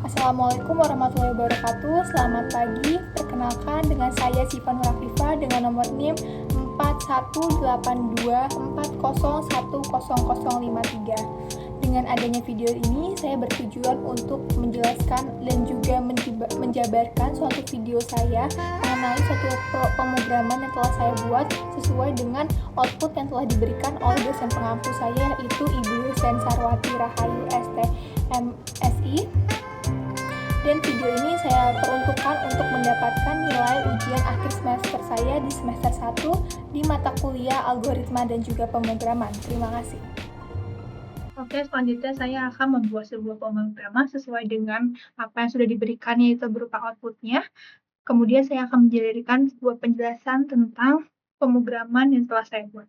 Assalamualaikum warahmatullahi wabarakatuh. Selamat pagi. Perkenalkan dengan saya Siva Nurafifa dengan nomor NIM 418240100053. Dengan adanya video ini, saya bertujuan untuk menjelaskan dan juga menjabarkan suatu video saya mengenai suatu pemrograman yang telah saya buat sesuai dengan output yang telah diberikan oleh dosen pengampu saya, yaitu Ibu Dosen Sarwati Rahayu STMSI. Dan video ini saya peruntukkan untuk mendapatkan nilai ujian akhir semester saya di semester 1 di mata kuliah algoritma dan juga pemrograman. Terima kasih. Oke, selanjutnya saya akan membuat sebuah pemrograman sesuai dengan apa yang sudah diberikan, yaitu berupa outputnya. Kemudian saya akan menjadikan sebuah penjelasan tentang pemrograman yang telah saya buat.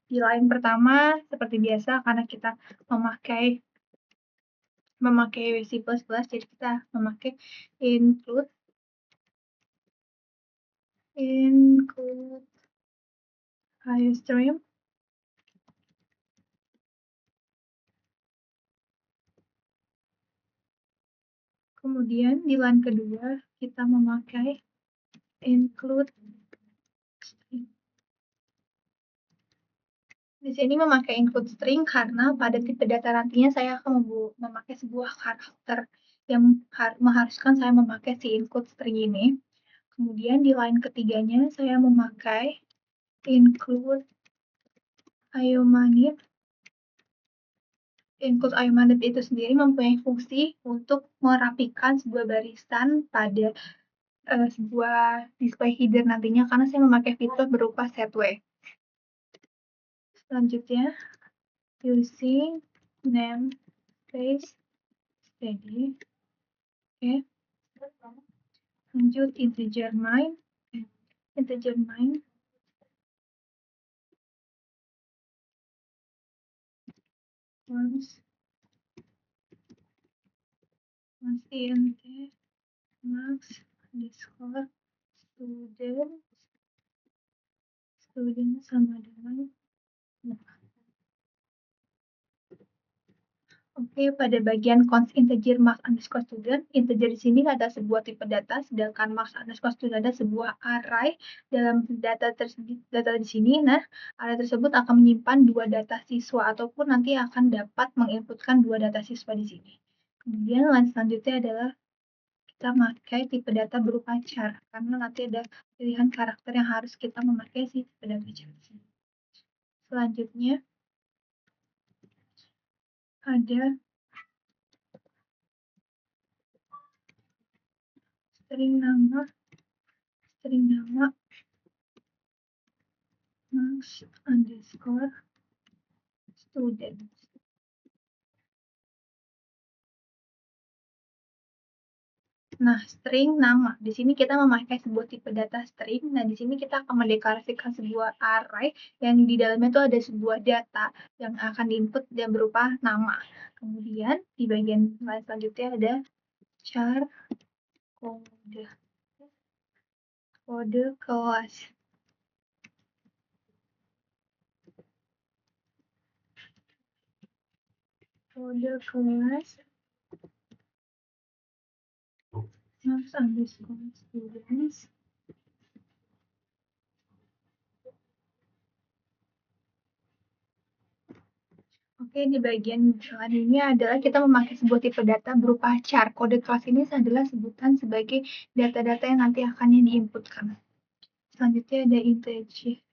Di line pertama, seperti biasa, karena kita memakai C++, jadi kita memakai include iostream. Kemudian di line kedua kita memakai include string. Di sini memakai include string karena pada tipe data nantinya saya akan memakai sebuah karakter yang mengharuskan saya memakai si include string ini. Kemudian di line ketiganya saya memakai include iomanit. Include iomanit itu sendiri mempunyai fungsi untuk merapikan sebuah barisan pada sebuah display header nantinya karena saya memakai fitur berupa setway. Selanjutnya, using namespace steady. Oke. Lanjut integer main. Once int max underscore student sama dengan Oke, pada bagian const integer max underscore student, integer di sini adalah sebuah tipe data, sedangkan max underscore student adalah sebuah array dalam data di sini. Nah, array tersebut akan menyimpan dua data siswa ataupun nanti akan dapat menginputkan dua data siswa di sini. Kemudian line selanjutnya adalah kita memakai tipe data berupa char, karena nanti ada pilihan karakter yang harus kita memakai si tipe data char. Selanjutnya ada string nama max underscore student. Nah, string nama. Di sini kita memakai sebuah tipe data string. Nah, di sini kita akan mendeklarasikan sebuah array yang di dalamnya itu ada sebuah data yang akan diinput dan berupa nama. Kemudian di bagian lain selanjutnya ada char kode kelas. Kode kelas max underscore students. Oke, di bagian ini adalah kita memakai sebuah tipe data berupa char. Kode kelas ini adalah sebutan sebagai data-data yang nanti akan diinputkan. Selanjutnya ada integer.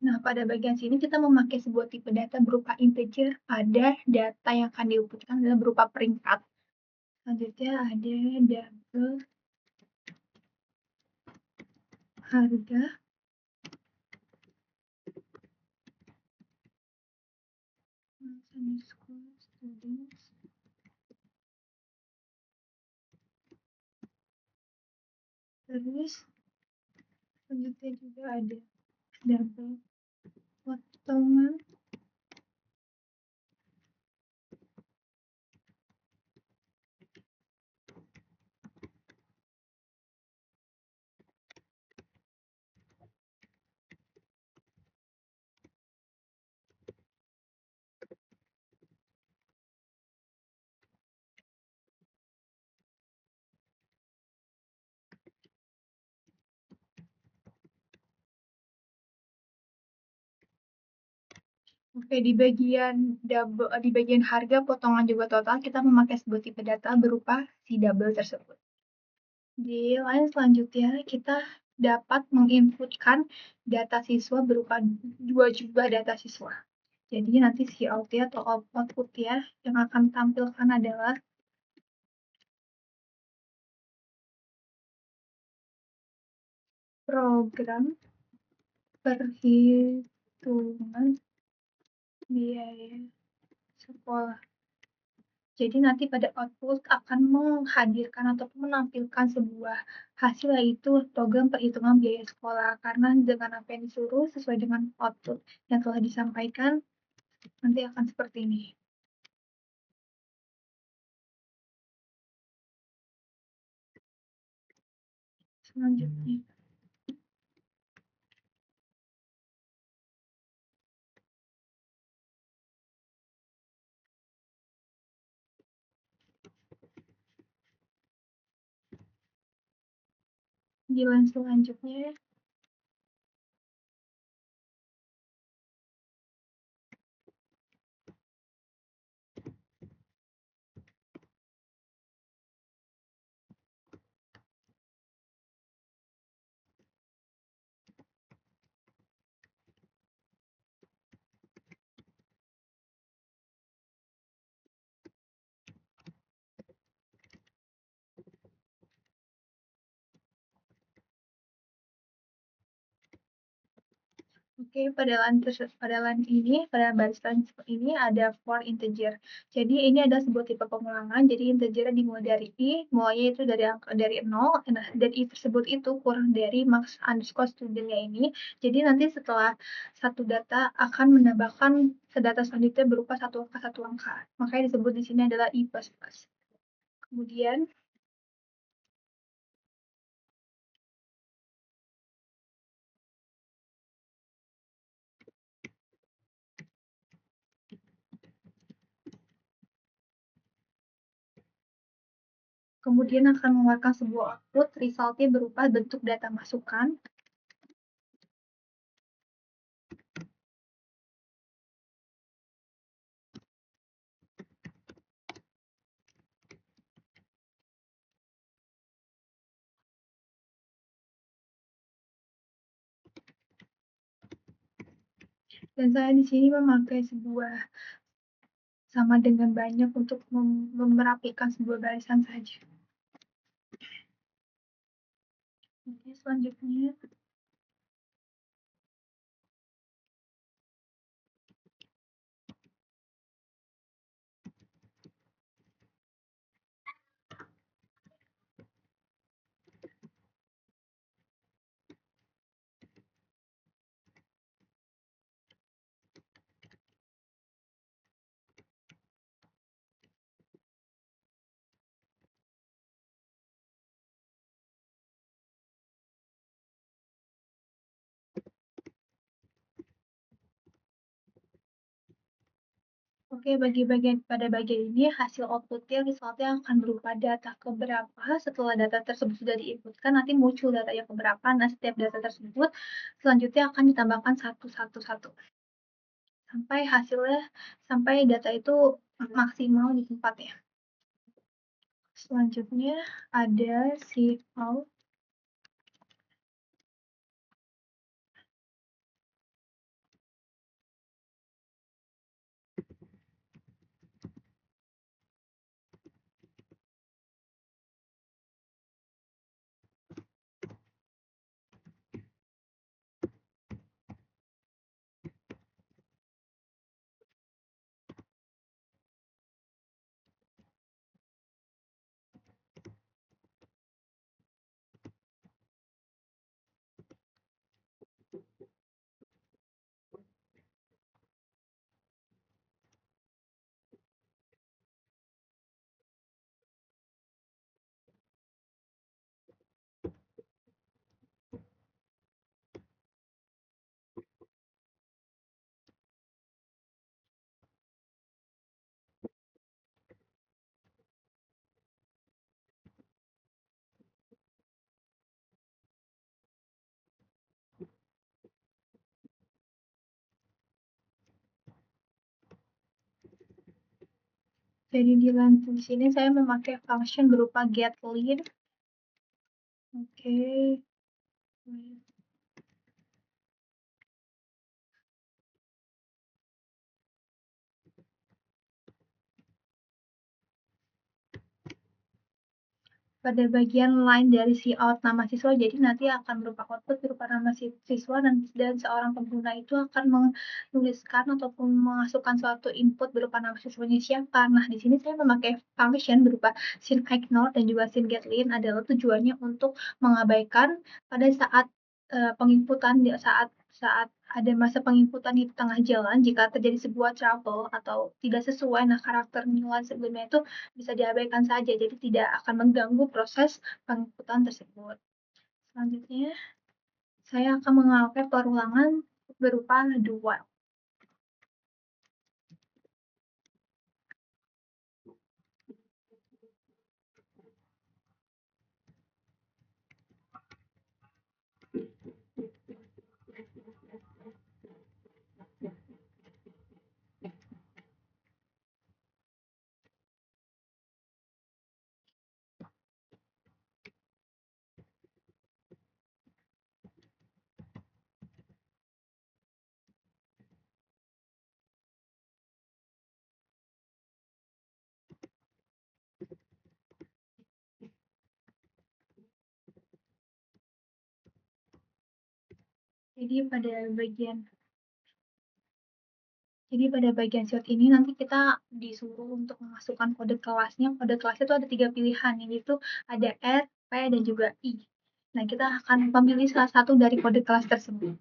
Nah, pada bagian sini kita memakai sebuah tipe data berupa integer pada data yang akan diinputkan adalah berupa peringkat. Selanjutnya ada double harga students. Terus selanjutnya juga ada double potongan Oke, di bagian harga potongan juga total kita memakai sebuah tipe data berupa si double tersebut. Di line selanjutnya kita dapat menginputkan data siswa berupa 2 jumlah data siswa. Jadi nanti COT atau output ya yang akan tampilkan adalah program perhitungan biaya sekolah. Jadi nanti pada output akan menghadirkan atau menampilkan sebuah hasil yaitu program perhitungan biaya sekolah. Karena dengan apa yang disuruh sesuai dengan output yang telah disampaikan nanti akan seperti ini. Selanjutnya. Di line selanjutnya Oke, pada baris line ini ada for integer. Jadi ini adalah sebuah tipe pengulangan. Jadi integer dimulai dari i, mulainya itu dari 0, nah, dan i tersebut itu kurang dari max underscore studentnya ini. Jadi nanti setelah satu data akan menambahkan data selanjutnya berupa satu angka. Makanya disebut di sini adalah i plus plus. Kemudian akan mengeluarkan sebuah output, resultnya berupa bentuk data masukan. Dan saya di sini memakai sebuah sama dengan banyak untuk merapikan sebuah barisan saja. Oke, selanjutnya Oke, pada bagian ini hasil outputnya resultnya akan berupa data keberapa. Setelah data tersebut sudah diinputkan, nanti muncul data yang keberapa. Nah, setiap data tersebut selanjutnya akan ditambahkan satu sampai data itu maksimal di tempatnya. Selanjutnya ada cout. Jadi di sini saya memakai function berupa getLead. Oke. Pada bagian line dari cout nama siswa, jadi nanti akan berupa output berupa nama siswa dan seorang pengguna itu akan menuliskan ataupun memasukkan suatu input berupa nama siswanya siapa. Nah, di sini saya memakai function berupa sin_ignore dan juga sin_getLead adalah tujuannya untuk mengabaikan pada saat penginputan saat ada masa penginputan di tengah jalan jika terjadi sebuah trouble atau tidak sesuai, nah karakter nilai sebelumnya itu bisa diabaikan saja, jadi tidak akan mengganggu proses penginputan tersebut. Selanjutnya, saya akan memakai perulangan berupa do while. Jadi pada bagian short ini nanti kita disuruh untuk memasukkan kode kelasnya. Kode kelasnya itu ada 3 pilihan, yaitu ada R, P, dan juga I. Nah, kita akan memilih salah satu dari kode kelas tersebut.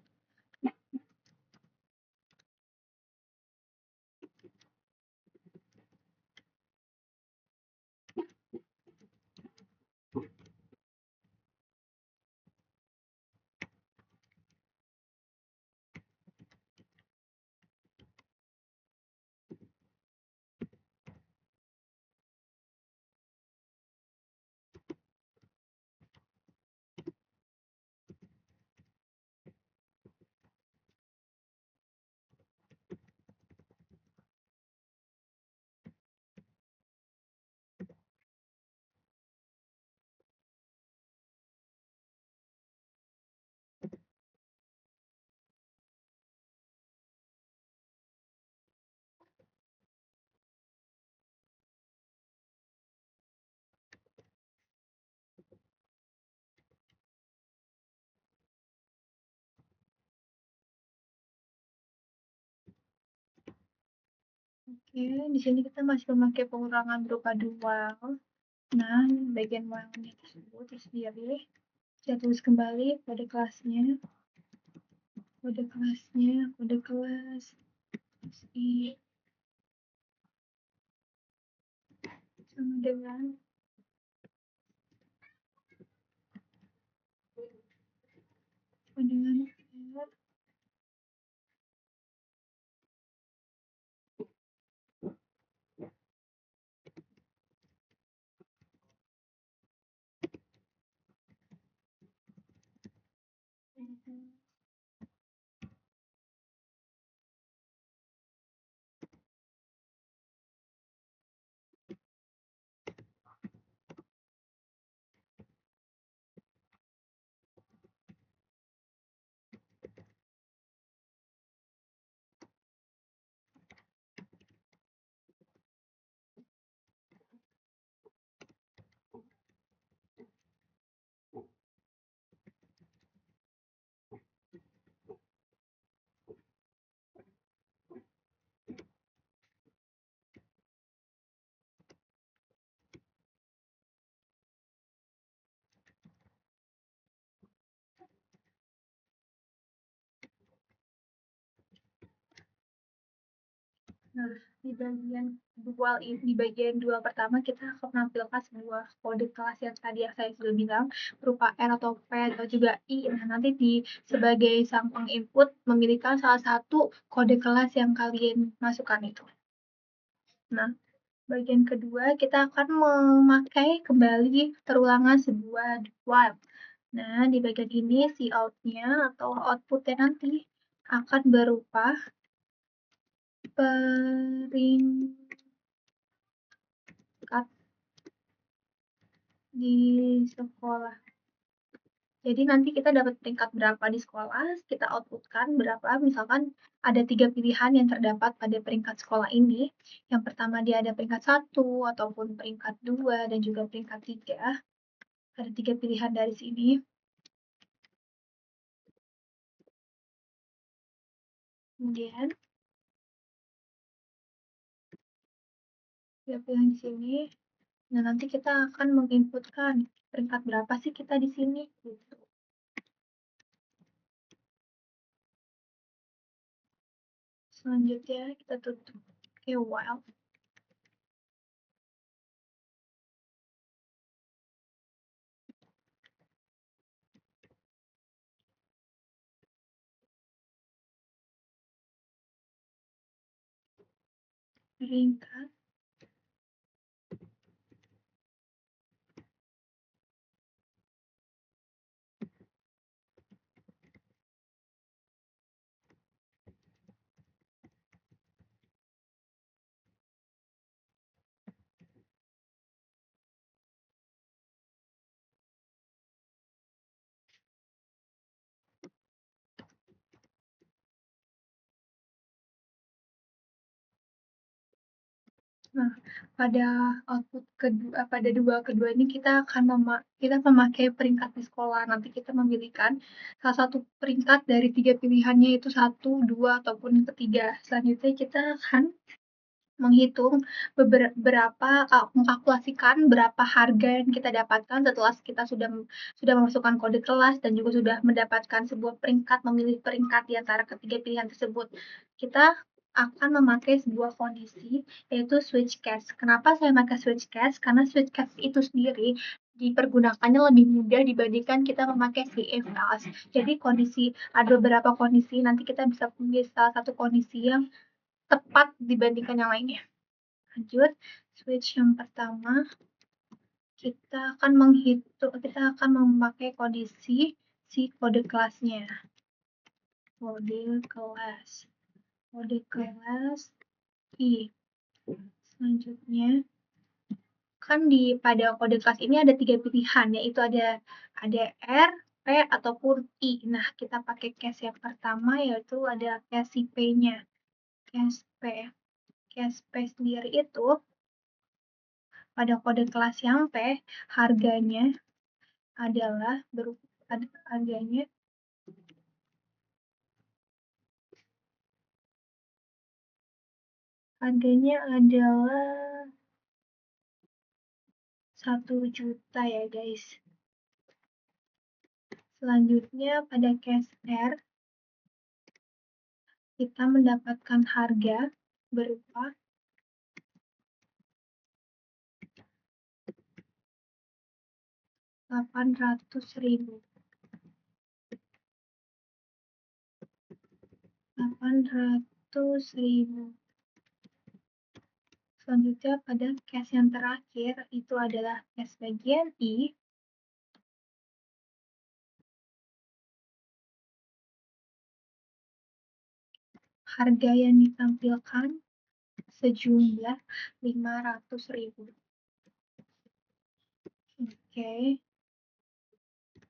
Oke, di sini kita masih memakai pengurangan berupa do while. Nah, bagian while-nya tersebut tersendiri. Saya tulis kembali kode kelasnya. Kode kelas I sama dengan R. Nah, di bagian dual pertama kita akan menampilkan sebuah kode kelas yang tadi yang saya sudah bilang berupa R atau P atau juga I. Nah, nanti sebagai sang penginput memilihkan salah satu kode kelas yang kalian masukkan itu. Nah, bagian kedua kita akan memakai kembali terulangan sebuah while. Nah, di bagian ini si out-nya atau outputnya nanti akan berupa di sekolah. Jadi nanti kita dapat peringkat berapa di sekolah, kita outputkan berapa, misalkan ada 3 pilihan yang terdapat pada peringkat sekolah ini. Yang pertama dia ada peringkat 1, ataupun peringkat 2, dan juga peringkat 3. Ada 3 pilihan dari sini. Kemudian, 3 pilihan di sini. Nah, nanti kita akan menginputkan peringkat berapa sih kita di sini, gitu. Selanjutnya kita tutup. Oke, while. Peringkat. Nah, pada output kedua, pada dua kedua ini kita akan memakai peringkat di sekolah. Nanti kita memilihkan salah satu peringkat dari 3 pilihannya, itu 1, 2, ataupun yang ketiga. Selanjutnya kita akan menghitung mengkalkulasikan berapa harga yang kita dapatkan setelah kita sudah memasukkan kode kelas dan juga sudah mendapatkan sebuah peringkat, memilih peringkat di antara ketiga pilihan tersebut. Kita akan memakai sebuah kondisi, yaitu switch case. Kenapa saya memakai switch case? Karena switch case itu sendiri dipergunakannya lebih mudah dibandingkan kita memakai si if else. Jadi ada beberapa kondisi, nanti kita bisa pilih salah satu kondisi yang tepat dibandingkan yang lainnya. Lanjut, switch yang pertama, kita akan memakai kondisi si kode kelasnya. Kode kelas I. Selanjutnya, kan pada kode kelas ini ada 3 pilihan, yaitu ada R, P, ataupun I. Nah, kita pakai case yang pertama, yaitu ada case si P-nya. Case P. Case P sendiri itu pada kode kelas yang P, harganya adalah harganya adalah 1 juta ya guys. Selanjutnya pada case R, kita mendapatkan harga berupa 800.000. Selanjutnya pada case yang terakhir, itu adalah case bagian I. Harga yang ditampilkan sejumlah 500.000. Oke.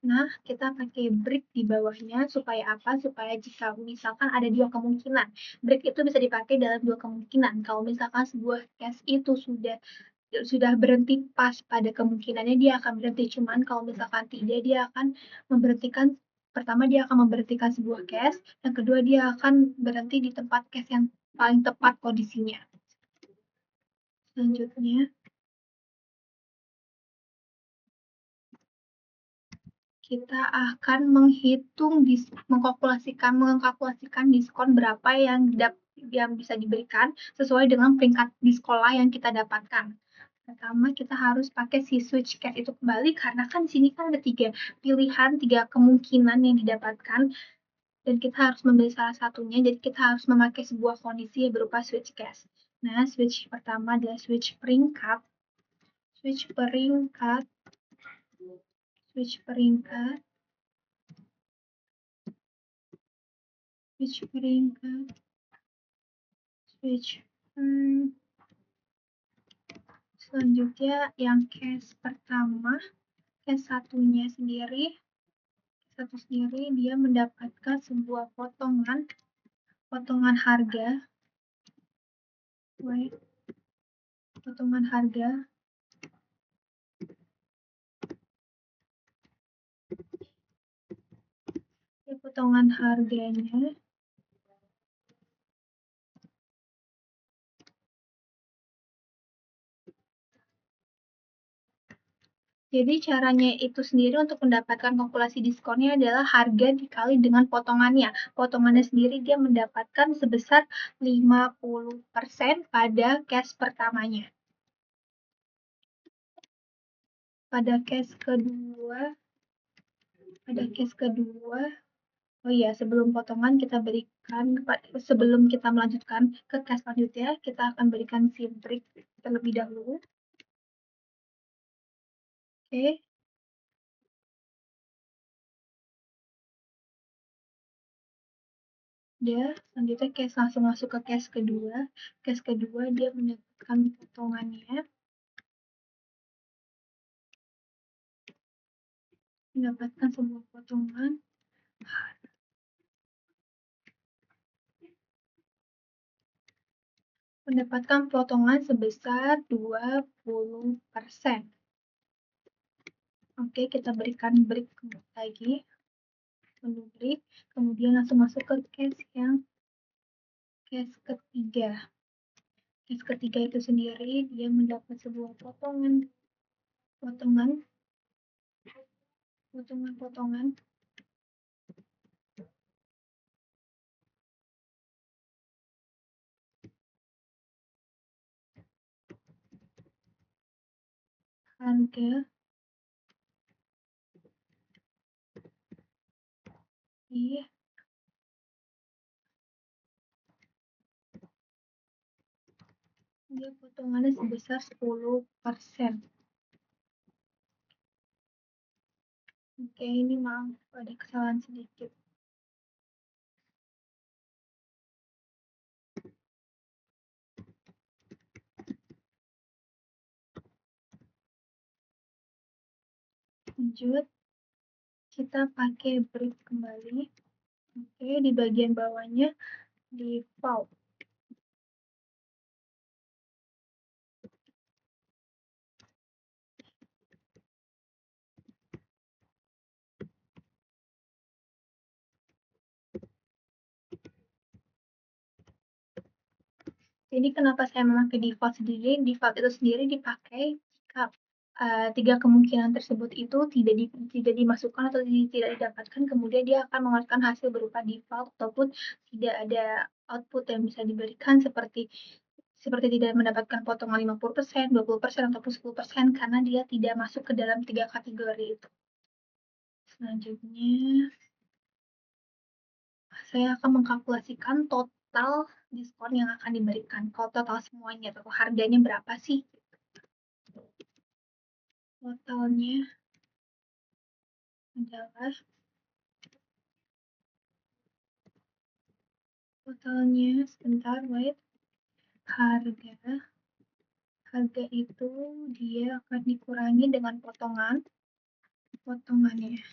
Nah, kita pakai break di bawahnya supaya apa? Supaya jika misalkan ada 2 kemungkinan. Break itu bisa dipakai dalam 2 kemungkinan. Kalau misalkan sebuah case itu sudah berhenti pas pada kemungkinannya, dia akan berhenti. Cuman kalau misalkan tidak, dia akan memberhentikan. Pertama, dia akan memberhentikan sebuah case. Yang kedua, dia akan berhenti di tempat case yang paling tepat kondisinya. Selanjutnya, kita akan mengkalkulasikan diskon berapa yang bisa diberikan sesuai dengan peringkat di sekolah yang kita dapatkan. Pertama, kita harus pakai si switch case itu kembali, karena kan di sini kan ada 3 pilihan, 3 kemungkinan yang didapatkan, dan kita harus memilih salah satunya, jadi kita harus memakai sebuah kondisi yang berupa switch case. Nah, switch pertama adalah switch peringkat. Switch peringkat. Switch peringkat. Switch Selanjutnya yang case pertama, case satunya sendiri, dia mendapatkan sebuah potongan harga, potongan harga potongan harganya jadi caranya itu sendiri untuk mendapatkan kalkulasi diskonnya adalah harga dikali dengan potongannya. Potongannya sendiri dia mendapatkan sebesar 50% pada cash pertamanya. Pada case kedua, oh iya, sebelum potongan kita berikan, sebelum kita melanjutkan ke case selanjutnya, kita akan berikan simprik terlebih dahulu. Oke. Dia selanjutnya langsung masuk ke case kedua. Case kedua dia mendapatkan potongannya. Mendapatkan sebuah potongan sebesar 20%. Oke, kita berikan break lagi. Menu break, kemudian langsung masuk ke case ketiga. Case ketiga itu sendiri dia mendapat sebuah potongan harga dia potongannya sebesar 10%. Oke, ini maaf ada kesalahan sedikit. Lanjut, kita pakai break kembali. Oke, di bagian bawahnya default. Jadi kenapa saya memakai default sendiri? Default itu sendiri dipakai jika tiga kemungkinan tersebut itu tidak dimasukkan atau tidak didapatkan, kemudian dia akan mengeluarkan hasil berupa default ataupun tidak ada output yang bisa diberikan seperti tidak mendapatkan potongan 50%, 20%, ataupun 10% karena dia tidak masuk ke dalam tiga kategori itu. Selanjutnya, saya akan mengkalkulasikan total diskon yang akan diberikan. Kalau total semuanya, total harganya berapa sih? Totalnya adalah sebentar, wait. Harga itu dia akan dikurangi dengan potongannya.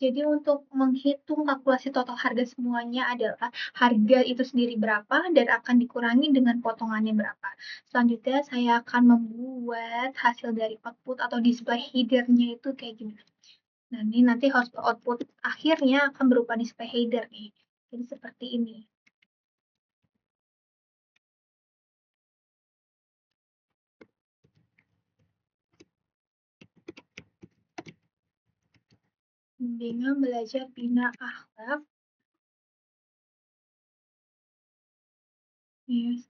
Jadi untuk menghitung kalkulasi total harga semuanya adalah harga itu sendiri berapa dan akan dikurangi dengan potongannya berapa. Selanjutnya saya akan membuat hasil dari output atau display header-nya itu kayak gini. Nah, ini nanti output akhirnya akan berupa display header nih. Jadi seperti ini. Bimbingan belajar bina akhlak. Yes.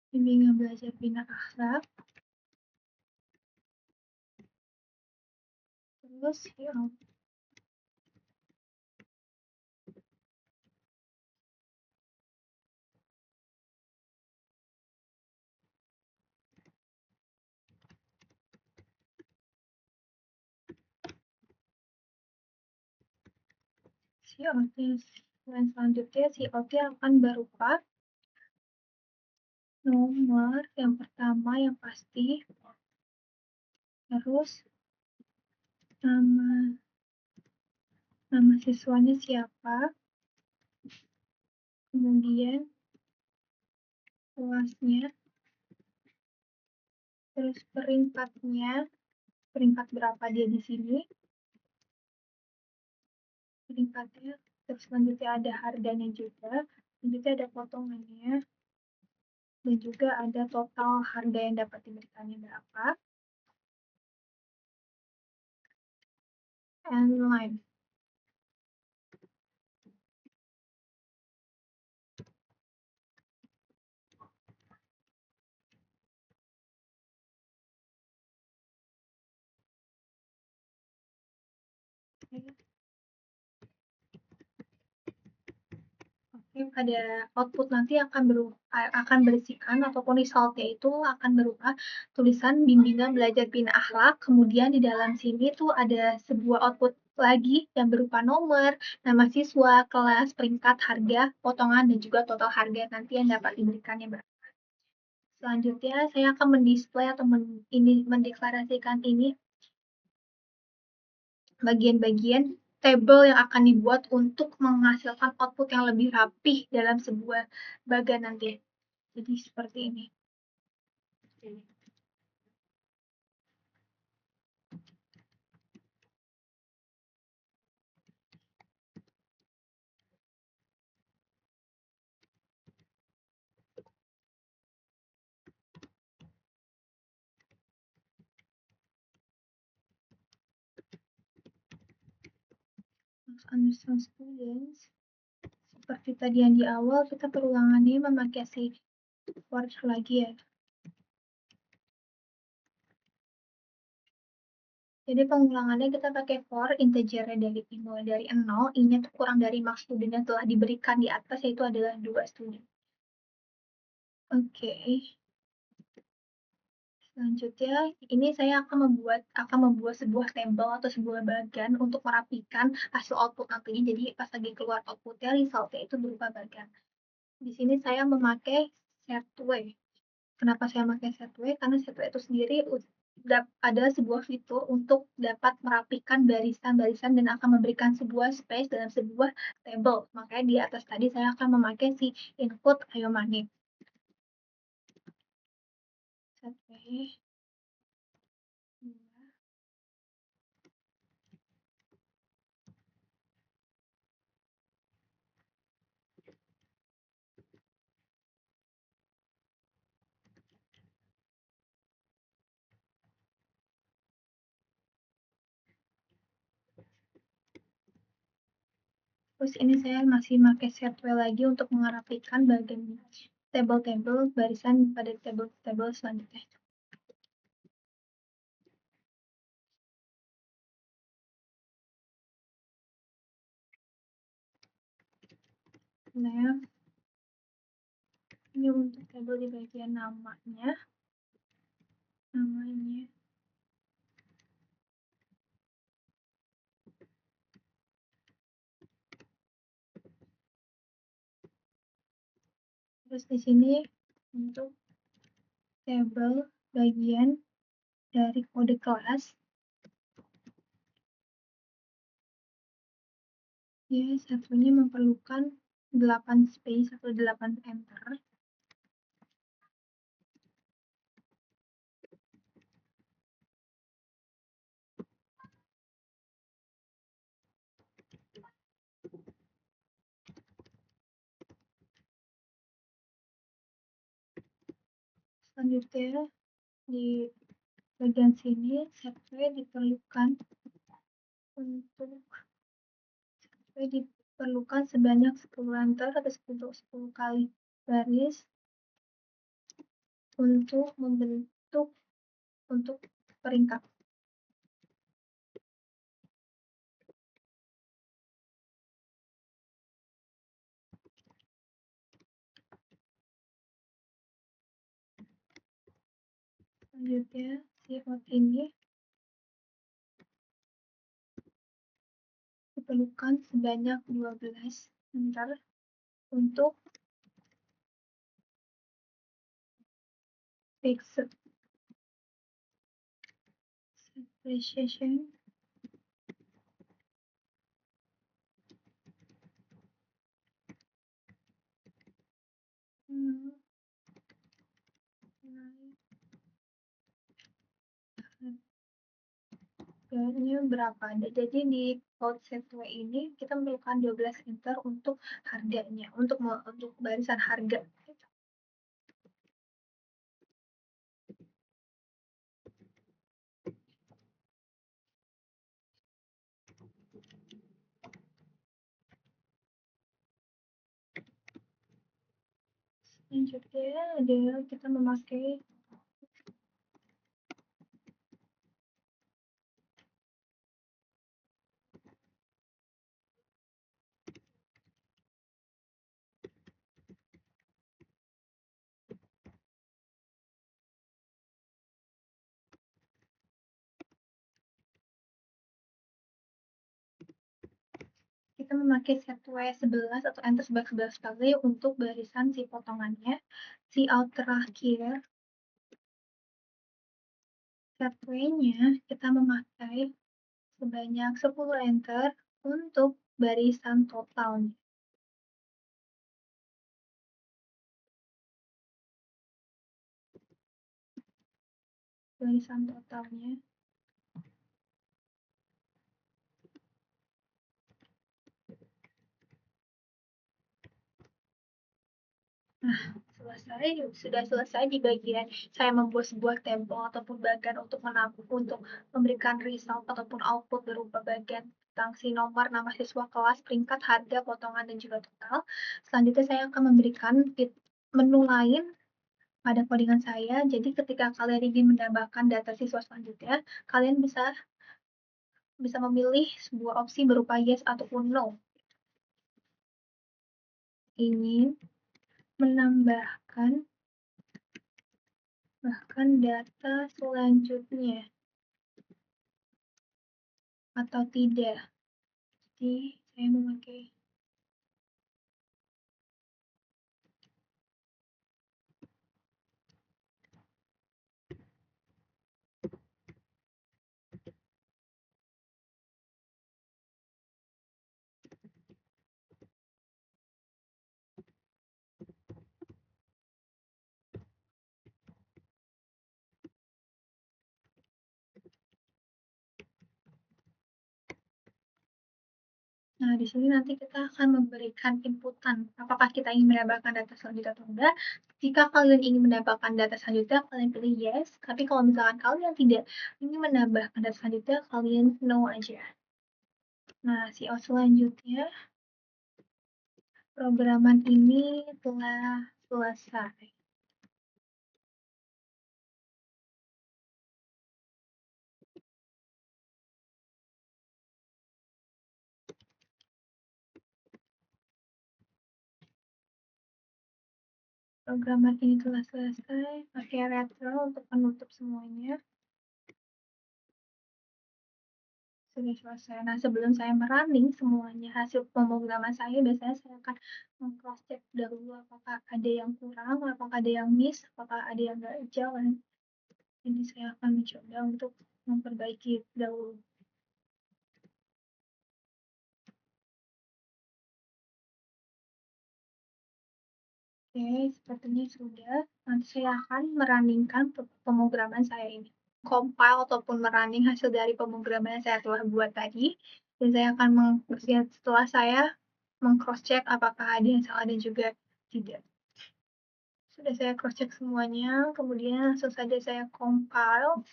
Bimbingan belajar bina akhlak. Terus ya, COT. Dan selanjutnya COT akan berupa nomor yang pertama yang pasti, terus nama siswanya siapa, kemudian kelasnya, terus peringkatnya, peringkat berapa dia di sini, peringkatnya, terus selanjutnya ada harganya juga, selanjutnya ada potongannya, dan juga ada total harga yang dapat diberikannya berapa, and line. Oke, pada output nanti akan berisikan ataupun resultnya itu akan berupa tulisan bimbingan belajar bina akhlak. Kemudian di dalam sini tuh ada sebuah output lagi yang berupa nomor, nama siswa, kelas, peringkat, harga, potongan, dan juga total harga nanti yang dapat diberikannya berapa. Selanjutnya saya akan mendisplay atau mendeklarasikan ini bagian-bagian tabel yang akan dibuat untuk menghasilkan output yang lebih rapih dalam sebuah bagan nanti. Jadi seperti ini. Understand students. Seperti tadi yang di awal, kita perulangannya memakai si for lagi ya. Jadi pengulangannya kita pakai for, integernya dari 0, i-nya itu kurang dari max student yang telah diberikan di atas, yaitu adalah 2 student. Oke. Selanjutnya, ini saya akan membuat sebuah tabel atau sebuah bagan untuk merapikan hasil output nantinya. Jadi pas lagi keluar outputnya, resultnya itu berupa bagan. Di sini saya memakai setway. Kenapa saya memakai setway? Karena setway itu sendiri ada sebuah fitur untuk dapat merapikan barisan-barisan dan akan memberikan sebuah space dalam sebuah table. Makanya di atas tadi saya akan memakai si input ayo money. Setway. Terus ini saya masih pakai setway lagi untuk merapikan bagian table-table barisan pada table-table selanjutnya. Nah, ini untuk table di bagian namanya. Terus di sini untuk table bagian dari kode kelas, dia satunya memerlukan 8 space atau 8 enter. Selanjutnya di bagian sini setway diperlukan sebanyak 10 enter atau 10 kali baris untuk membentuk peringkat. Selanjutnya si out ini perlukan sebanyak 12 enter untuk fixed depreciation harganya berapa? Jadi di code setway ini kita memerlukan 12 enter untuk harganya, untuk barisan harga. Selanjutnya adalah kita memakai setway 11 atau enter sebanyak 11 kali untuk barisan si potongannya. Si out terakhir setway-nya kita memakai sebanyak 10 enter untuk barisan totalnya. Barisan totalnya sudah selesai di bagian saya membuat sebuah tabel ataupun bagian untuk memberikan result ataupun output berupa bagian tentang si nomor, nama siswa, kelas, peringkat, harga, potongan, dan juga total. Selanjutnya saya akan memberikan menu lain pada codingan saya. Jadi ketika kalian ingin menambahkan data siswa selanjutnya, kalian bisa memilih sebuah opsi berupa yes ataupun no. Ingin menambahkan data selanjutnya atau tidak. Jadi saya memakai Nah, di sini nanti kita akan memberikan inputan. Apakah kita ingin menambahkan data selanjutnya atau enggak? Jika kalian ingin menambahkan data selanjutnya, kalian pilih yes. Tapi kalau misalkan kalian tidak ingin menambahkan data selanjutnya, kalian no aja. Nah, si selanjutnya, programan ini telah selesai. Programan ini telah selesai. Pakai retro untuk menutup semuanya. Sudah selesai. Nah, sebelum saya merunning semuanya hasil pemrograman saya, biasanya saya akan meng-cross check dahulu apakah ada yang kurang, apakah ada yang miss, apakah ada yang nggak jalan. Ini saya akan mencoba untuk memperbaiki dahulu. Oke, sepertinya sudah. Nanti saya akan merunningkan pemrograman saya ini. Compile ataupun merunning hasil dari pemrograman yang saya telah buat tadi. Dan saya akan setelah saya meng-cross check apakah ada yang salah dan juga tidak. Sudah saya cross check semuanya, kemudian langsung saja saya compile.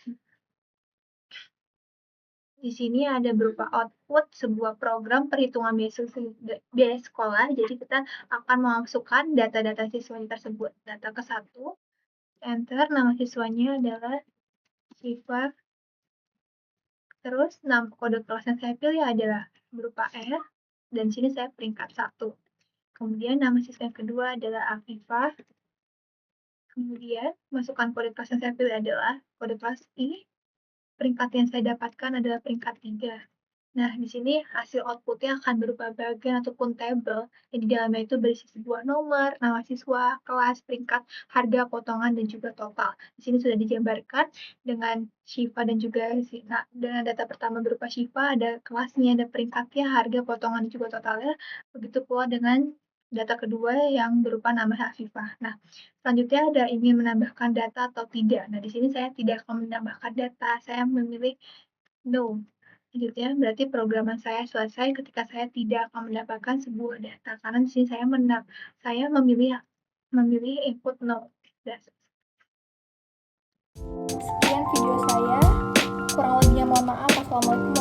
Di sini ada berupa output sebuah program perhitungan biaya sekolah. Jadi kita akan memasukkan data-data siswa tersebut. Data ke-1, enter, nama siswanya adalah Siva. Terus kode kelas yang saya pilih adalah berupa R, dan di sini saya peringkat 1. Kemudian nama siswa yang kedua adalah Afifah. Kemudian masukkan kode kelas yang saya pilih adalah kode kelas I. Peringkat yang saya dapatkan adalah peringkat 3. Nah, di sini hasil outputnya akan berupa bagian ataupun tabel yang di dalamnya itu berisi sebuah nomor, nama siswa, kelas, peringkat, harga, potongan, dan juga total. Di sini sudah digambarkan dengan Shiva dan juga nah, dengan data pertama berupa Shiva, ada kelasnya, ada peringkatnya, harga, potongan, dan juga totalnya. Begitu pula dengan data kedua yang berupa nama Hafifah. Nah, selanjutnya ada ingin menambahkan data atau tidak. Nah, di sini saya tidak akan menambahkan data, saya memilih no. Selanjutnya, berarti programan saya selesai ketika saya tidak akan mendapatkan sebuah data, karena di sini saya memilih input no. Sekian video saya. Kurang lebihnya mohon maaf. Wassalamualaikum